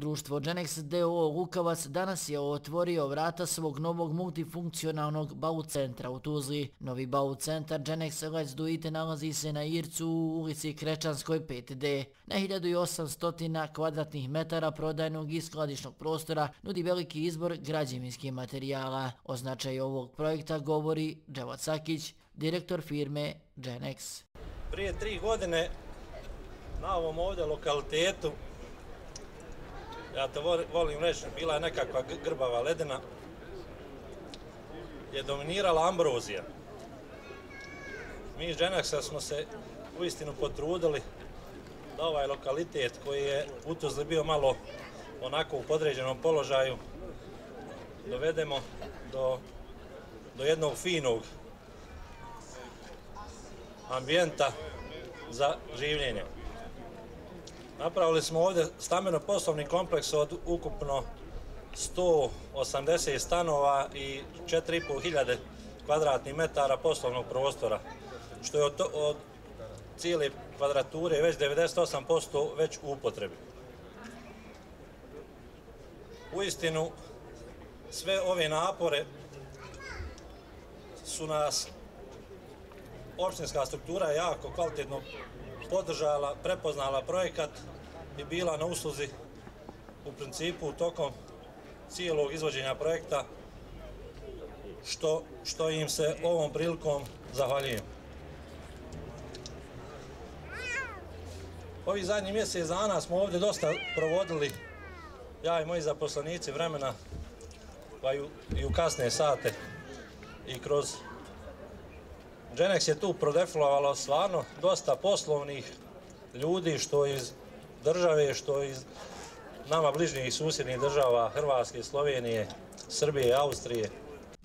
Društvo Genex DOO Lukavac danas je otvorio vrata svog novog multifunkcionalnog bau centra u Tuzli. Novi bau centar Genex Let's Do It nalazi se na Ircu u ulici Krečanskoj 5D. Na 1800 kvadratnih metara prodajnog i skladišnog prostora nudi veliki izbor građevinskih materijala. O značaju ovog projekta govori Dževat Sakić, direktor firme Genex. Prije 3 godine na ovom ovdje lokalitetu, ja to volim reći, bila je nekakva grbava ledina, je dominirala ambrozija. Mi iz Genexa smo se uistinu potrudili da ovaj lokalitet koji je u Tuzli bio malo onako u podređenom položaju dovedemo do jednog finog ambijenta za življenje. Napravili smo ovdje stambeno-poslovni kompleks od ukupno 180 stanova i 4.500 kvadratnih metara poslovnog prostora, što je od cijele kvadrature već 98% već u upotrebi. Uistinu, sve ove napore su nas opštinska struktura jako kvalitetno podržala, prepoznala projekat i bila na usluzi u principu tokom cijelog izvođenja projekta, što im se ovom prilikom zahvaljujem. Ovih zadnjih mjesec dana smo ovdje dosta provodili, ja i moji zaposlenici, vremena pa i u kasne sate, i kroz Genex je tu prodefilovalo stvarno dosta poslovnih ljudi, što iz države, što iz nama bližnjih susjednih država, Hrvatske, Slovenije, Srbije, Austrije.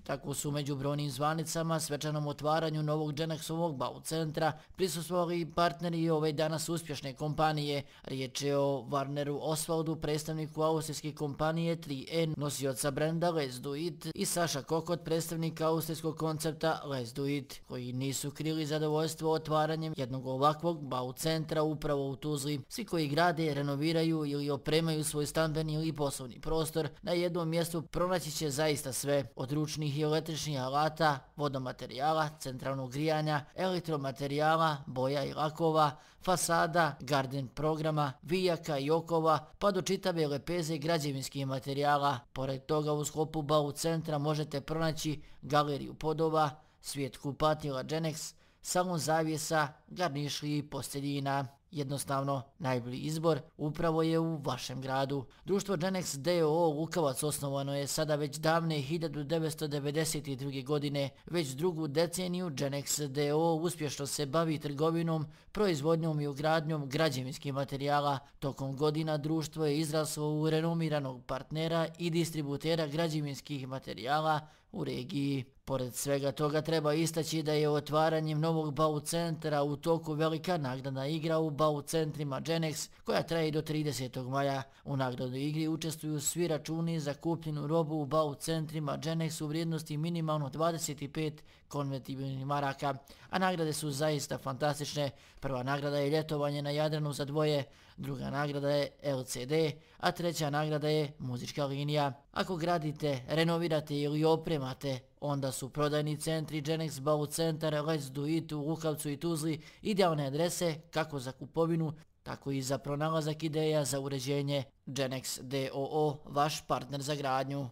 Tako su među brojnim zvanicama svečanom otvaranju novog Genexovog bau centra prisustvovali i partneri ove danas uspješne kompanije. Riječ je o Warneru Osvaldu, predstavniku austrijske kompanije 3N, nosioca brenda Let's Do It, i Saša Kokot, predstavnika austrijskog koncepta Let's Do It, koji nisu krili zadovoljstvo otvaranjem jednog ovakvog bau centra upravo u Tuzli. Svi koji grade, renoviraju ili opremaju svoj stambeni ili poslovni prostor na jednom mjestu pronaći će zaista sve, od ručnih i električnih alata, vodomaterijala, centralnog grijanja, elektromaterijala, boja i lakova, fasada, garden programa, vijaka i okova, pa do čitave lepeze građevinskih materijala. Pored toga u sklopu bau centra možete pronaći galeriju podova, svijet kupatila Genex, salon zavjesa, garnišlji i posteljina. Jednostavno, najbolji izbor upravo je u vašem gradu. Društvo Genex DOO Lukavac osnovano je sada već davne 1992. godine. Već drugu deceniju Genex DOO uspješno se bavi trgovinom, proizvodnjom i ugradnjom građevinskih materijala. Tokom godina društvo je izraslo u renomiranog partnera i distributera građevinskih materijala u regiji. Pored svega toga treba istaći da je otvaranjem novog bau centra u toku velika nagradna igra u bau centrima Genex, koja traje do 30. maja. U nagradnoj igri učestvuju svi računi za kupljenu robu u bau centrima Genex u vrijednosti minimalno 25 konvertibilnih maraka, a nagrade su zaista fantastične. Prva nagrada je ljetovanje na Jadranu za dvoje, druga nagrada je LCD, a treća nagrada je muzička linija. Ako gradite, renovirate ili opremate, onda su prodajni centri Genex bau centar Let's Do It u Lukavcu i Tuzli idealne adrese kako za kupovinu, tako i za pronalazak ideja za uređenje. Genex DOO, vaš partner za gradnju.